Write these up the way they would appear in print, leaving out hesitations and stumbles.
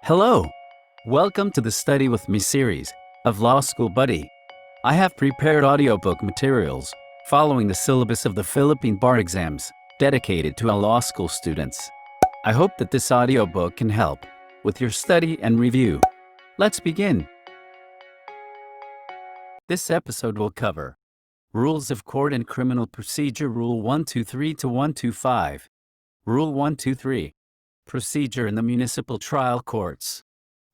Hello! Welcome to the Study With Me series of Law School Buddy. I have prepared audiobook materials following the syllabus of the Philippine bar exams dedicated to our law school students. I hope that this audiobook can help with your study and review. Let's begin. This episode will cover Rules of Court and Criminal Procedure Rule 123 to 125. Rule 123. Procedure in the Municipal Trial Courts.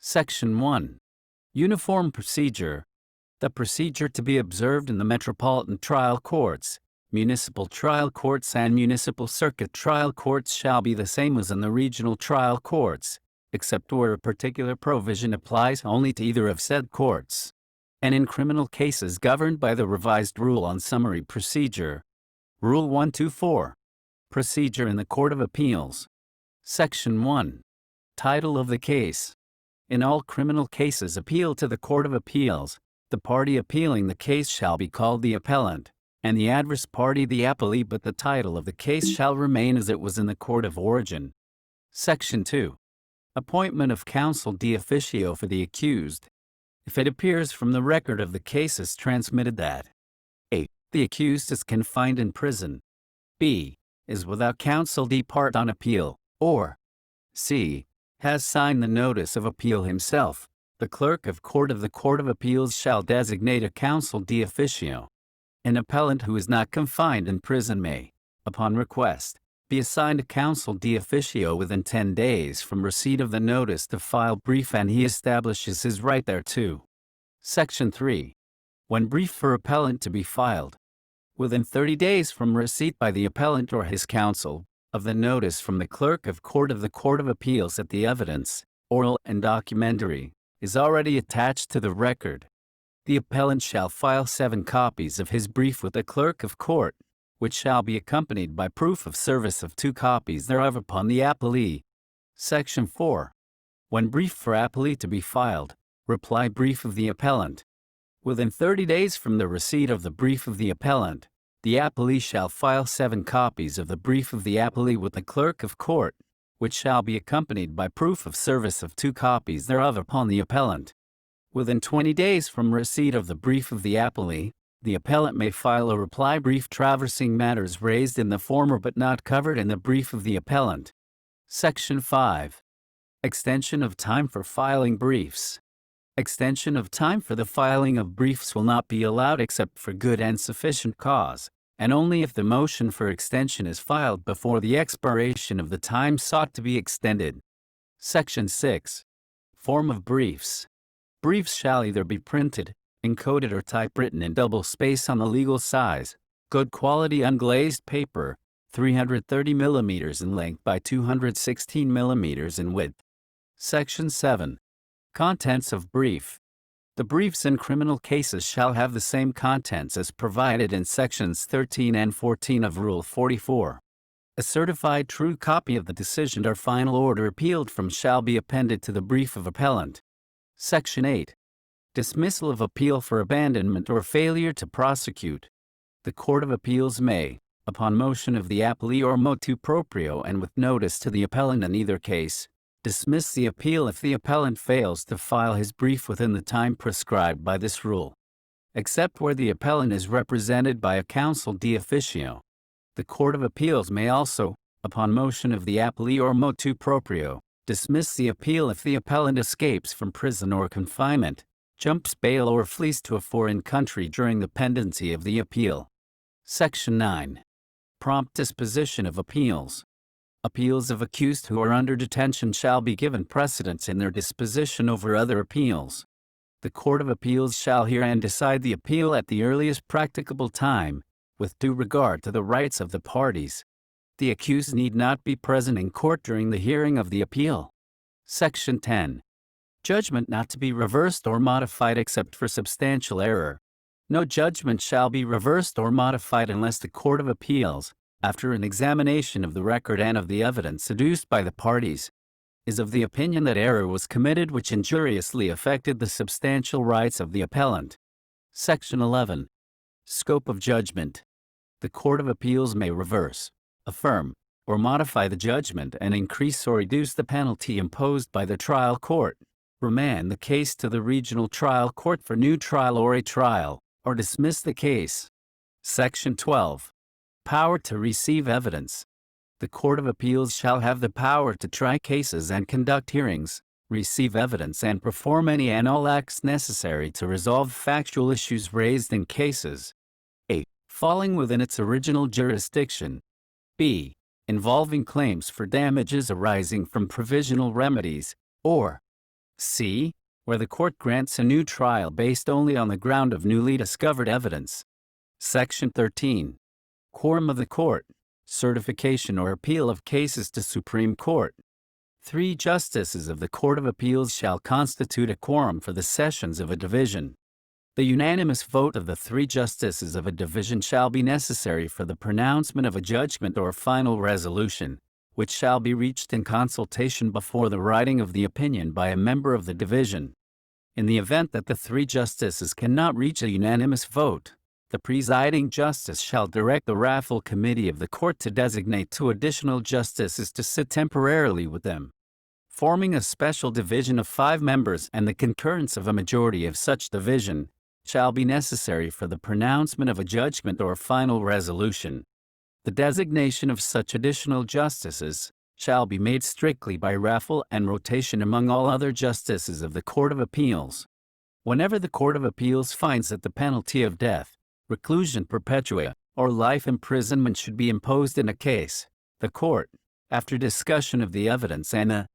Section 1. Uniform Procedure. The procedure to be observed in the Metropolitan Trial Courts, Municipal Trial Courts and Municipal Circuit Trial Courts shall be the same as in the Regional Trial Courts, except where a particular provision applies only to either of said courts, and in criminal cases governed by the revised Rule on Summary Procedure. Rule 124. Procedure in the Court of Appeals. Section 1. Title of the case. In all criminal cases appealed to the Court of Appeals, the party appealing the case shall be called the appellant, and the adverse party the appellee, but the title of the case shall remain as it was in the court of origin. Section 2. Appointment of counsel de oficio for the accused. If it appears from the record of the case as transmitted that a. The accused is confined in prison, b. Is without counsel de parte on appeal, or c. Has signed the notice of appeal himself, the clerk of court of the Court of Appeals shall designate a counsel de oficio. An appellant who is not confined in prison may, upon request, be assigned a counsel de oficio within 10 days from receipt of the notice to file brief, and he establishes his right thereto. Section 3. When brief for appellant to be filed, within 30 days from receipt by the appellant or his counsel of the notice from the clerk of court of the Court of Appeals that the evidence, oral and documentary, is already attached to the record, the appellant shall file 7 copies of his brief with the clerk of court, which shall be accompanied by proof of service of 2 copies thereof upon the appellee. Section 4. When brief for appellee to be filed, reply brief of the appellant. Within 30 days from the receipt of the brief of the appellant, the appellee shall file 7 copies of the brief of the appellee with the clerk of court, which shall be accompanied by proof of service of 2 copies thereof upon the appellant. Within 20 days from receipt of the brief of the appellee, the appellant may file a reply brief traversing matters raised in the former but not covered in the brief of the appellant. Section 5. Extension of time for filing briefs. Extension of time for the filing of briefs will not be allowed except for good and sufficient cause, and only if the motion for extension is filed before the expiration of the time sought to be extended. Section 6. Form of briefs. Briefs shall either be printed, encoded or typewritten in double space on the legal size, good quality unglazed paper, 330 mm in length by 216 mm in width. Section 7. Contents of brief. The briefs in criminal cases shall have the same contents as provided in sections 13 and 14 of Rule 44. A certified true copy of the decision or final order appealed from shall be appended to the brief of appellant. Section 8. Dismissal of appeal for abandonment or failure to prosecute. The Court of Appeals may, upon motion of the appellee or motu proprio and with notice to the appellant in either case, dismiss the appeal if the appellant fails to file his brief within the time prescribed by this rule. Except where the appellant is represented by a counsel de oficio. The Court of Appeals may also, upon motion of the appellee or motu proprio, dismiss the appeal if the appellant escapes from prison or confinement, jumps bail or flees to a foreign country during the pendency of the appeal. Section 9. Prompt disposition of appeals. Appeals of accused who are under detention shall be given precedence in their disposition over other appeals. The Court of Appeals shall hear and decide the appeal at the earliest practicable time, with due regard to the rights of the parties. The accused need not be present in court during the hearing of the appeal. Section 10. Judgment not to be reversed or modified except for substantial error. No judgment shall be reversed or modified unless the Court of Appeals, after an examination of the record and of the evidence adduced by the parties, is of the opinion that error was committed which injuriously affected the substantial rights of the appellant. Section 11. Scope of judgment. The Court of Appeals may reverse, affirm, or modify the judgment and increase or reduce the penalty imposed by the trial court, remand the case to the regional trial court for new trial or a trial, or dismiss the case. Section 12. Power to receive evidence. The Court of Appeals shall have the power to try cases and conduct hearings, receive evidence and perform any and all acts necessary to resolve factual issues raised in cases. A. Falling within its original jurisdiction. B. Involving claims for damages arising from provisional remedies, or C. Where the court grants a new trial based only on the ground of newly discovered evidence. Section 13. Quorum of the court. Certification or appeal of cases to Supreme Court. 3 justices of the Court of Appeals shall constitute a quorum for the sessions of a division. The unanimous vote of the 3 justices of a division shall be necessary for the pronouncement of a judgment or final resolution, which shall be reached in consultation before the writing of the opinion by a member of the division. In the event that the 3 justices cannot reach a unanimous vote, the presiding justice shall direct the raffle committee of the court to designate 2 additional justices to sit temporarily with them. Forming a special division of 5 members and the concurrence of a majority of such division shall be necessary for the pronouncement of a judgment or final resolution. The designation of such additional justices shall be made strictly by raffle and rotation among all other justices of the Court of Appeals. Whenever the Court of Appeals finds that the penalty of death, reclusion perpetua, or life imprisonment should be imposed in a case, the court, after discussion of the evidence and the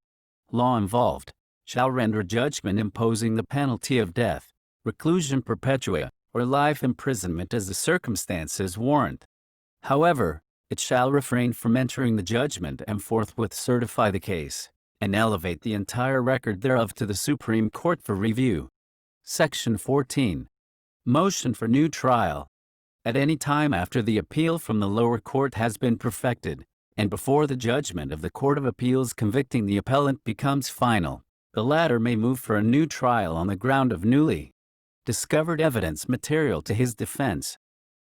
law involved, shall render judgment imposing the penalty of death, reclusion perpetua, or life imprisonment as the circumstances warrant. However, it shall refrain from entering the judgment and forthwith certify the case, and elevate the entire record thereof to the Supreme Court for review. Section 14. Motion for new trial. At any time after the appeal from the lower court has been perfected, and before the judgment of the Court of Appeals convicting the appellant becomes final, the latter may move for a new trial on the ground of newly discovered evidence material to his defense.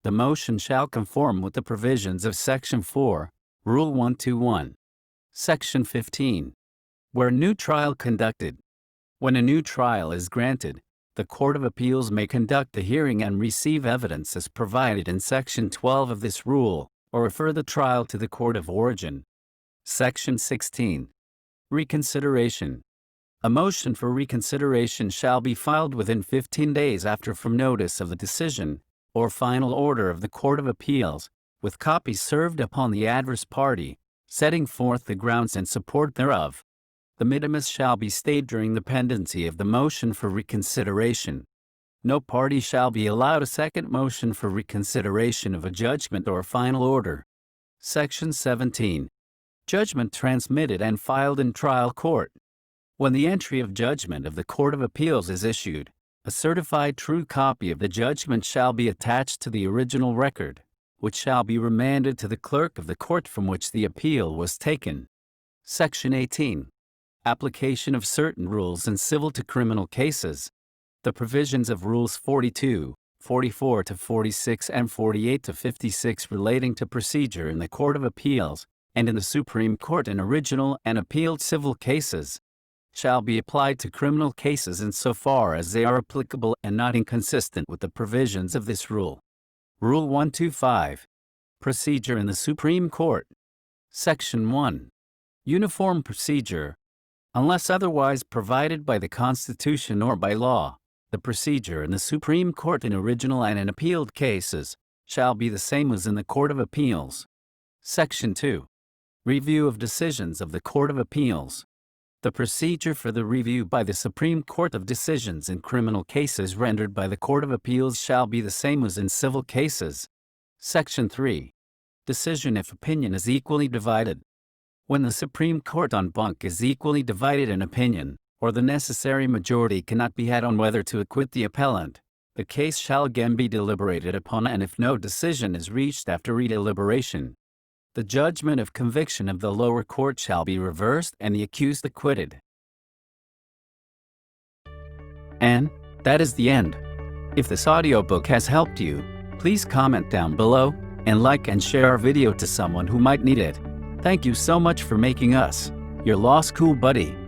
The motion shall conform with the provisions of Section 4, Rule 121. Section 15. Where new trial conducted. When a new trial is granted, the Court of Appeals may conduct a hearing and receive evidence as provided in Section 12 of this rule, or refer the trial to the court of origin. Section 16. Reconsideration. A motion for reconsideration shall be filed within 15 days after from notice of the decision or final order of the Court of Appeals, with copies served upon the adverse party, setting forth the grounds in support thereof. The minimus shall be stayed during the pendency of the motion for reconsideration. No party shall be allowed a second motion for reconsideration of a judgment or final order. Section 17. Judgment transmitted and filed in trial court. When the entry of judgment of the Court of Appeals is issued, a certified true copy of the judgment shall be attached to the original record, which shall be remanded to the clerk of the court from which the appeal was taken. Section 18. Application of certain rules in civil to criminal cases. The provisions of Rules 42, 44 to 46 and 48 to 56 relating to procedure in the Court of Appeals and in the Supreme Court in original and appealed civil cases shall be applied to criminal cases insofar as they are applicable and not inconsistent with the provisions of this rule. Rule 125. Procedure in the Supreme Court. Section 1. Uniform procedure. Unless otherwise provided by the Constitution or by law, the procedure in the Supreme Court in original and in appealed cases shall be the same as in the Court of Appeals. Section 2. Review of decisions of the Court of Appeals. The procedure for the review by the Supreme Court of decisions in criminal cases rendered by the Court of Appeals shall be the same as in civil cases. Section 3. Decision if opinion is equally divided. When the Supreme Court en banc is equally divided in opinion, or the necessary majority cannot be had on whether to acquit the appellant, the case shall again be deliberated upon, and if no decision is reached after redeliberation, the judgment of conviction of the lower court shall be reversed and the accused acquitted. And that is the end. If this audiobook has helped you, please comment down below and like and share our video to someone who might need it. Thank you so much for making us your law school buddy.